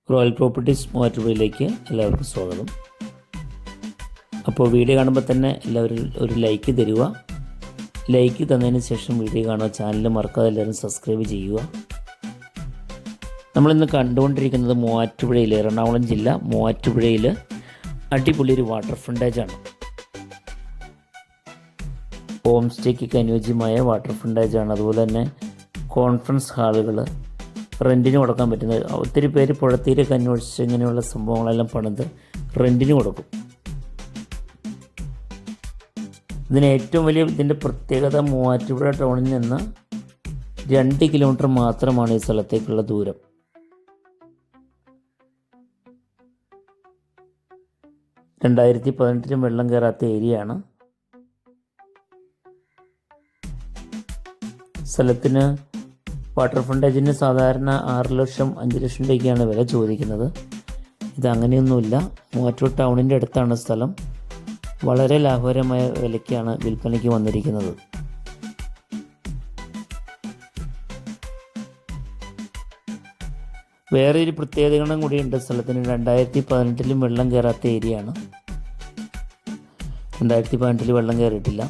Royal properties മൂവാറ്റുപുഴയിലേക്ക് എല്ലാവർക്കും സ്വാഗതം. അപ്പോൾ വീഡിയോ കാണുമ്പോൾ തന്നെ എല്ലാവരും ഒരു ലൈക്ക് തരിക. ലൈക്ക് തന്നതിന് ശേഷം വീഡിയോ കാണുക. ചാനൽ മറക്കാതെ എല്ലാവരും സബ്സ്ക്രൈബ് ചെയ്യുക. നമ്മളിന്ന് കണ്ടുകൊണ്ടിരിക്കുന്നത് മൂവാറ്റുപുഴയിൽ, എറണാകുളം ജില്ല മൂവാറ്റുപുഴയിൽ അടിപൊളി ഒരു വാട്ടർ ഫ്രണ്ടേജാണ്. ഹോം സ്റ്റേക്കൊക്കെ അനുയോജ്യമായ വാട്ടർ ഫ്രണ്ടേജാണ്. അതുപോലെ തന്നെ കോൺഫറൻസ് ഹാളുകൾ റെൻറ്റിന് കൊടുക്കാൻ പറ്റുന്നത്. ഒത്തിരി പേര് പുഴത്തീരൊക്കെ അന്വേഷിച്ച് ഇങ്ങനെയുള്ള സംഭവങ്ങളെല്ലാം പണിത് റെൻറ്റിന് കൊടുക്കും. ഇതിന് ഏറ്റവും വലിയ ഇതിൻ്റെ പ്രത്യേകത മൂവാറ്റുപുഴ ടൗണിൽ നിന്ന് 2 കിലോമീറ്റർ മാത്രമാണ് ഈ സ്ഥലത്തേക്കുള്ള ദൂരം. (2018) വെള്ളം കയറാത്ത ഏരിയയാണ്. സ്ഥലത്തിന് വാട്ടർ ഫ്രണ്ടേജിന് സാധാരണ 6 ലക്ഷം 5 ലക്ഷം രൂപയ്ക്കാണ് വില ചോദിക്കുന്നത്. ഇതങ്ങനെയൊന്നുമില്ല. മൂവാറ്റുപുഴ ടൗണിൻ്റെ അടുത്താണ് സ്ഥലം. വളരെ ലാഭകരമായ വിലയ്ക്കാണ് വിൽപ്പനയ്ക്ക് വന്നിരിക്കുന്നത്. വേറെ ഒരു പ്രത്യേകതകളും കൂടിയുണ്ട് സ്ഥലത്തിന്. 2018 വെള്ളം കയറാത്ത ഏരിയയാണ്. 2018 വെള്ളം കയറിയിട്ടില്ല.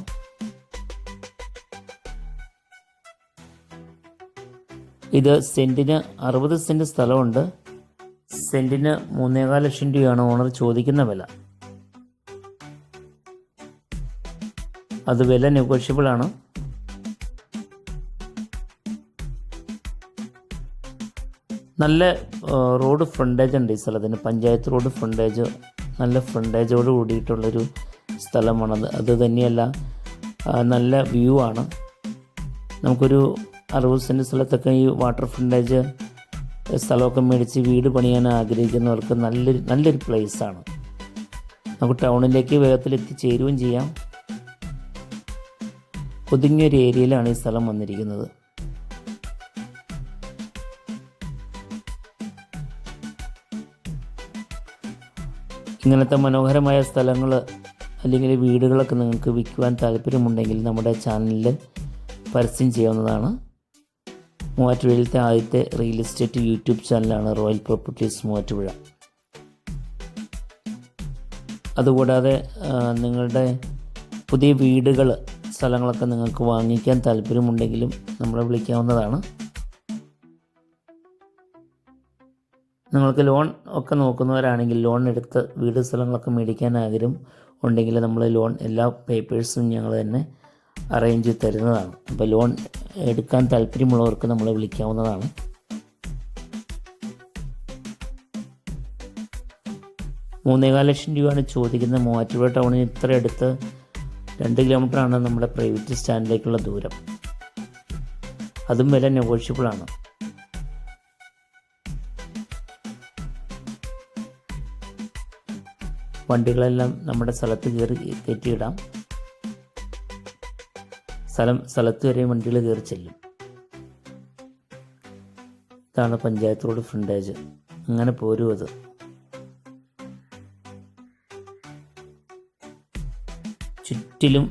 ഇത് സെൻറ്റിന് 60 സെൻറ്റ് സ്ഥലമുണ്ട്. സെൻറ്റിന് 3.25 ലക്ഷം രൂപയാണ് ഓണർ ചോദിക്കുന്ന വില. അത് വില നെഗോഷ്യബിളാണ്. നല്ല റോഡ് ഫ്രണ്ടേജ് ഉണ്ട് ഈ സ്ഥലത്തിന്. പഞ്ചായത്ത് റോഡ് ഫ്രണ്ടേജ്, നല്ല ഫ്രണ്ടേജോട് കൂടിയിട്ടുള്ളൊരു സ്ഥലമാണത്. അത് തന്നെയല്ല, നല്ല വ്യൂ ആണ്. നമുക്കൊരു 60 സെൻറ്റ് സ്ഥലത്തൊക്കെ ഈ വാട്ടർ ഫ്രണ്ടേജ് സ്ഥലമൊക്കെ മേടിച്ച് വീട് പണിയാൻ ആഗ്രഹിക്കുന്നവർക്ക് നല്ലൊരു പ്ലേസാണ്. നമുക്ക് ടൗണിലേക്ക് വേഗത്തിൽ എത്തിച്ചേരുകയും ചെയ്യാം. ഒതുങ്ങിയൊരു ഏരിയയിലാണ് ഈ സ്ഥലം വന്നിരിക്കുന്നത്. ഇങ്ങനത്തെ മനോഹരമായ സ്ഥലങ്ങൾ അല്ലെങ്കിൽ വീടുകളൊക്കെ നിങ്ങൾക്ക് വിൽക്കുവാൻ താല്പര്യമുണ്ടെങ്കിൽ നമ്മുടെ ചാനലിൽ പരസ്യം ചെയ്യാവുന്നതാണ്. മൂവാറ്റുപുഴയിലത്തെ ആദ്യത്തെ റിയൽ എസ്റ്റേറ്റ് യൂട്യൂബ് ചാനലാണ് റോയൽ പ്രോപ്പർട്ടീസ് മൂവാറ്റുപുഴ. അതുകൂടാതെ നിങ്ങളുടെ പുതിയ വീടുകൾ, സ്ഥലങ്ങളൊക്കെ നിങ്ങൾക്ക് വാങ്ങിക്കാൻ താല്പര്യമുണ്ടെങ്കിലും നമ്മളെ വിളിക്കാവുന്നതാണ്. നിങ്ങൾക്ക് ലോൺ ഒക്കെ നോക്കുന്നവരാണെങ്കിൽ, ലോൺ എടുത്ത് വീട് സ്ഥലങ്ങളൊക്കെ മേടിക്കാൻ ആഗ്രഹം ഉണ്ടെങ്കിൽ നമ്മൾ ലോൺ എല്ലാ പേപ്പേഴ്സും ഞങ്ങൾ തന്നെ അറേഞ്ച് ചെയ്ത് തരുന്നതാണ്. അപ്പോൾ ലോൺ എടുക്കാൻ താല്പര്യമുള്ളവർക്ക് നമ്മളെ വിളിക്കാവുന്നതാണ്. (3.25 ലക്ഷം രൂപയാണ് ചോദിക്കുന്നത്. മൂവാറ്റുപുഴ ടൗണിന് ഇത്ര അടുത്ത് 2 കിലോമീറ്ററാണ് നമ്മുടെ പ്രൈവറ്റ് സ്റ്റാൻഡിലേക്കുള്ള ദൂരം. അതും വില നെഗോഷ്യബിളാണ്. വണ്ടികളെല്ലാം നമ്മുടെ സ്ഥലത്ത് കയറ്റിയിടാം. സ്ഥലത്ത് വരെ വണ്ടികൾ കയറി ചെല്ലും. ഇതാണ് പഞ്ചായത്ത് റോഡ് ഫ്രണ്ടേജ്. അങ്ങനെ പോരും. അത് ചുറ്റിലും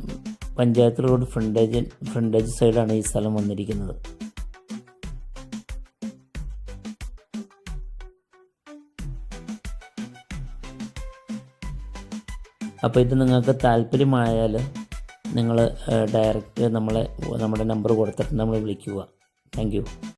പഞ്ചായത്ത് റോഡ് ഫ്രണ്ടേജ് സൈഡാണ് ഈ സ്ഥലം വന്നിരിക്കുന്നത്. അപ്പോൾ ഇത് നിങ്ങൾക്ക് താല്പര്യമായാൽ നിങ്ങൾ ഡയറക്റ്റ് നമ്മുടെ നമ്പർ കൊടുത്തിട്ട് നമ്മളെ വിളിക്കുക. Thank you.